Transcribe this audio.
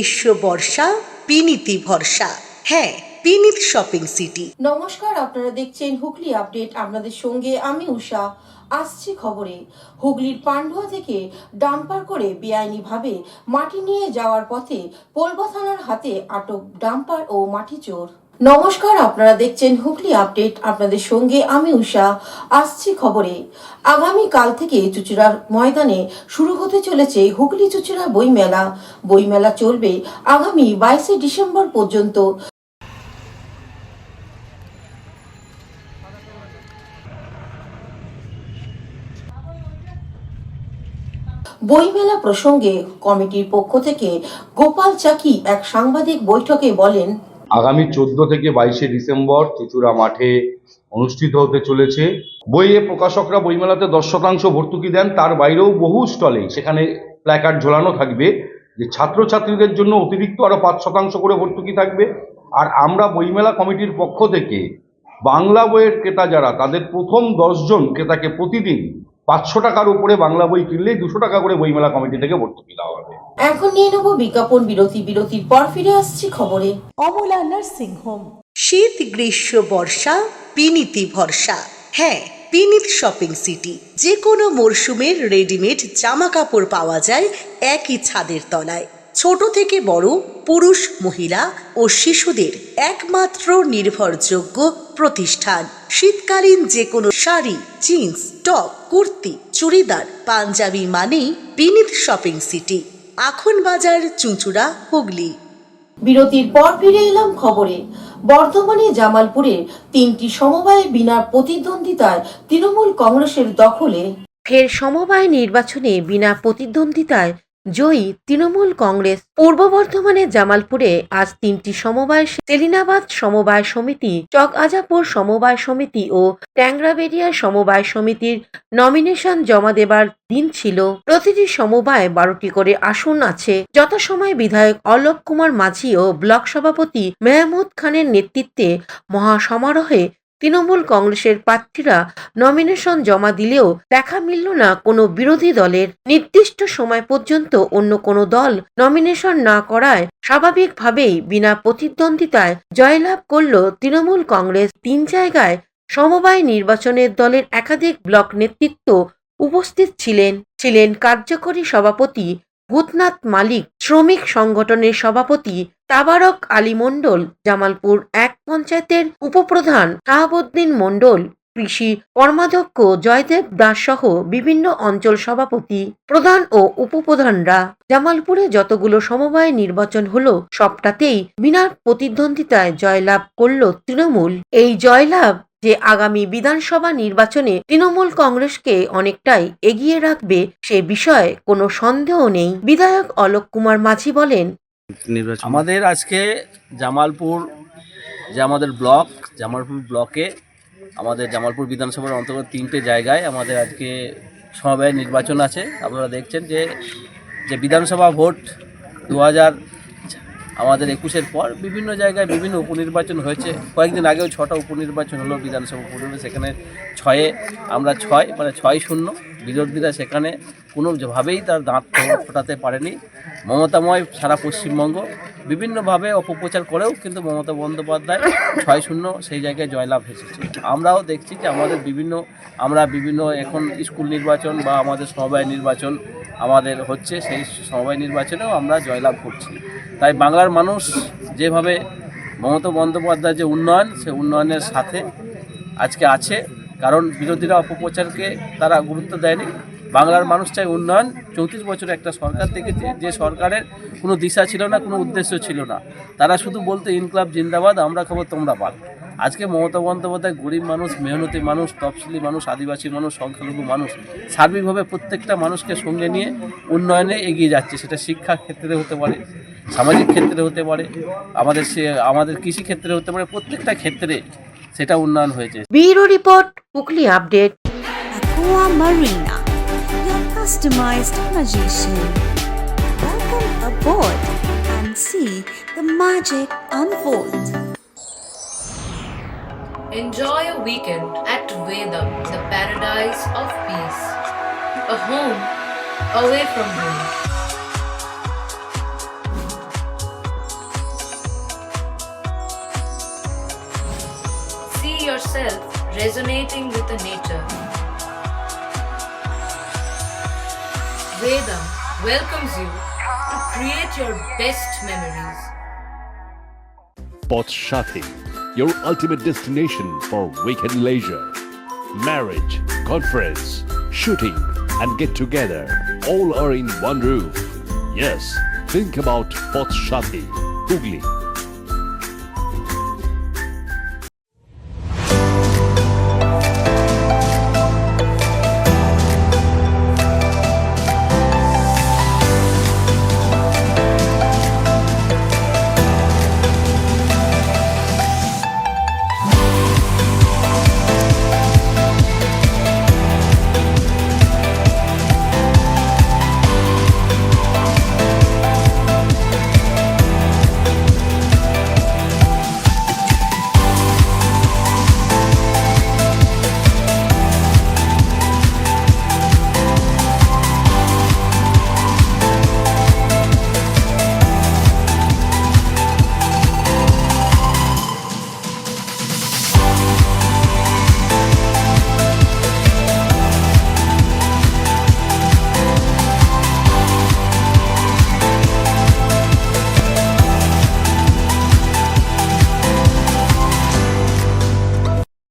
গ্রীষ্ম বর্ষা পিনিতি ভরসা। হ্যাঁ, পিনিত শপিং সিটি। নমস্কার, আপনারা দেখছেন হুগলি আপডেট। আপনাদের সঙ্গে আমি উষা। আসছি খবরে। হুগলির পান্ডুয়া থেকে ডাম্পার করে বেআইনিভাবে মাটি নিয়ে যাওয়ার পথে পোলবা থানার হাতে আটক ডাম্পার ও মাটি চোর। নমস্কার, আপনারা দেখছেন হুগলি আপডেট। আপনাদের সঙ্গে আমি উষা। আসছি খবরে। আগামী কাল থেকে চুঁচুড়ার ময়দানে শুরু হতে চলেছে হুগলি চুঁচুড়া বইমেলা। বইমেলা চলবে আগামী 22শে ডিসেম্বর পর্যন্ত। বইমেলা প্রসঙ্গে কমিটির পক্ষ থেকে গোপাল চাকি এক সাংবাদিক বৈঠকে বলেন, আগামী 14 থেকে 22শে ডিসেম্বর চুঁচুড়া মাঠে অনুষ্ঠিত হতে চলেছে। বইয়ে প্রকাশকরা বইমেলাতে 10% ভর্তুকি দেন, তার বাইরেও বহু স্টলে সেখানে প্ল্যাকার্ড ঝোলানো থাকবে যে ছাত্রছাত্রীদের জন্য অতিরিক্ত আরও 5% করে ভর্তুকি থাকবে। আর আমরা বইমেলা কমিটির পক্ষ থেকে বাংলা বইয়ের ক্রেতা যারা, তাদের প্রথম 10 জন ক্রেতাকে প্রতিদিন 500 টাকার উপরে বাংলা বই কিনলেই 200 টাকা করে বইমেলা কমিটি থেকে ভর্তুকি দেওয়া হবে। এখন নিয়ে নেব বিজ্ঞাপন বিরতি। বিরতির পর ফিরে আসছি খবরে। Amala nursing home. শীত গ্রীষ্ম বর্ষা পিনিতি ভরসা। হ্যাঁ, পিনিত শপিং সিটি। যে কোনো মরশুমের রেডিমেড জামা কাপড় পাওয়া যায় একই ছাদের তলায়। ছোট থেকে বড়, পুরুষ মহিলা ও শিশুদের একমাত্র নির্ভরযোগ্য প্রতিষ্ঠান। শীতকালীন যে কোনো শাড়ি, জিন্স, টপ, কুর্তি, চুড়িদার, পাঞ্জাবি মানেই পিনিত শপিং সিটি। আখন বাজার, চুঁচুড়া, হুগলি। বিরতির পর ফিরে এলাম খবরে। বর্ধমানে জামালপুরে 3টি সমবায় বিনা প্রতিদ্বন্দ্বিতায় তৃণমূল কংগ্রেসের দখলে। ফের সমবায় নির্বাচনে বিনা প্রতিদ্বন্দ্বিতায় জয়ী তৃণমূল কংগ্রেস। পূর্ব বর্ধমানের জামালপুরে আজ 3টি সমবায়, সেলিনাবাদ সমবায় সমিতি, চক আজাপুর সমবায় সমিতি ও ট্যাংরাবেড়িয়া সমবায় সমিতির নমিনেশন জমা দেবার দিন ছিল। প্রতিটি সমবায় 12টি করে আসন আছে। যথাসময়ে বিধায়ক অলোক কুমার মাঝি ও ব্লক সভাপতি মেহমুদ খানের নেতৃত্বে মহাসমারোহে তৃণমূল কংগ্রেসের প্রার্থীরা নমিনেশন জমা দিলেও দেখা মিলল না কোনো বিরোধী দলের। নির্দিষ্ট সময় পর্যন্ত অন্য কোনো দল নমিনেশন না করায় স্বাভাবিকভাবেই বিনা প্রতিদ্বন্দ্বিতায় জয়লাভ করল তৃণমূল কংগ্রেস। 3 জায়গায় সমবায় নির্বাচনের দলের একাধিক ব্লক নেতৃত্ব উপস্থিত ছিলেন কার্যকরী সভাপতি ভূতনাথ মালিক, শ্রমিক সংগঠনের সভাপতি তাবারক আলী মণ্ডল, জামালপুর 1 পঞ্চায়েতের উপপ্রধান শাহাবুদ্দিন মণ্ডল, কৃষি কর্মাধ্যক্ষ জয়দেব দাস সহ বিভিন্ন অঞ্চল সভাপতি, প্রধান ও উপপ্রধানরা। জামালপুরে যতগুলো সমবায় নির্বাচন হলো সবটাতেই বিনা প্রতিদ্বন্দ্বিতায় জয়লাভ করল তৃণমূল। এই জয়লাভ যে আগামী বিধানসভা নির্বাচনে তৃণমূল কংগ্রেসকে অনেকটাই এগিয়ে রাখবে সে বিষয়ে কোনো সন্দেহ নেই। বিধায়ক অলোক কুমার মাঝি বলেন, আমাদের আজকে জামালপুর যে আমাদের জামালপুর ব্লকে আমাদের জামালপুর বিধানসভার অন্তর্গত 3টে জায়গায় আমাদের আজকে সমবায় নির্বাচন আছে। আপনারা দেখছেন যে বিধানসভা ভোট 2000 আমাদের 21-এর পর বিভিন্ন জায়গায় বিভিন্ন উপনির্বাচন হয়েছে। কয়েকদিন আগেও 6টা উপনির্বাচন হলো বিধানসভা উপনির্বাচন। সেখানে 6-এ আমরা 6-0 বিরোধীরা সেখানে কোনোভাবেই তার দাঁত ফোটাতে পারেনি। মমতাময় সারা পশ্চিমবঙ্গ বিভিন্নভাবে অপপ্রচার করেও কিন্তু মমতা বন্দ্যোপাধ্যায় 6-0 সেই জায়গায় জয়লাভ এসেছে। আমরাও দেখছি যে আমরা বিভিন্ন এখন স্কুল নির্বাচন বা আমাদের সমবায় নির্বাচন আমাদের হচ্ছে, সেই সমবায় নির্বাচনেও আমরা জয়লাভ করছি। তাই বাংলার মানুষ যেভাবে মমতা বন্দ্যোপাধ্যায়ের যে উন্নয়ন, সে উন্নয়নের সাথে আজকে আছে, কারণ বিরোধীরা অপপ্রচারকে তারা গুরুত্ব দেয়নি। বাংলার মানুষ চাই উন্নয়ন। 34 বছরে একটা সরকার দেখেছে যে সরকারের কোনো দিশা ছিল না, কোনো উদ্দেশ্য ছিল না। তারা শুধু বলতো ইনকলাব জিন্দাবাদ, আমরা খাবো তোমরা পাল। আজকে মমতা বন্দ্যোপাধ্যায় গরিব মানুষ, মেহনতি মানুষ, তফসিলি মানুষ, আদিবাসী মানুষ, সংখ্যালঘু মানুষ, সার্বিকভাবে প্রত্যেকটা মানুষকে সঙ্গে নিয়ে উন্নয়নে এগিয়ে যাচ্ছে। সেটা শিক্ষা ক্ষেত্রে হতে পারে, সামাজিক ক্ষেত্রে হতে পারে, আমাদের কৃষি ক্ষেত্রে হতে পারে, প্রত্যেকটা ক্ষেত্রে সেটা উন্নয়ন হয়েছে। Bureau report, Hooghly update. Aqua Marina, your customized magician. Welcome aboard and see the magic unfold. Enjoy a weekend at Vedam, the paradise of peace. A home away from home. see yourself resonating with the nature. Vedam welcomes you to create your best memories. Poth Shathi, your ultimate destination for weekend leisure. Marriage, conference, shooting, and get together all are in one roof. Yes, think about Poth Shathi, Hooghly.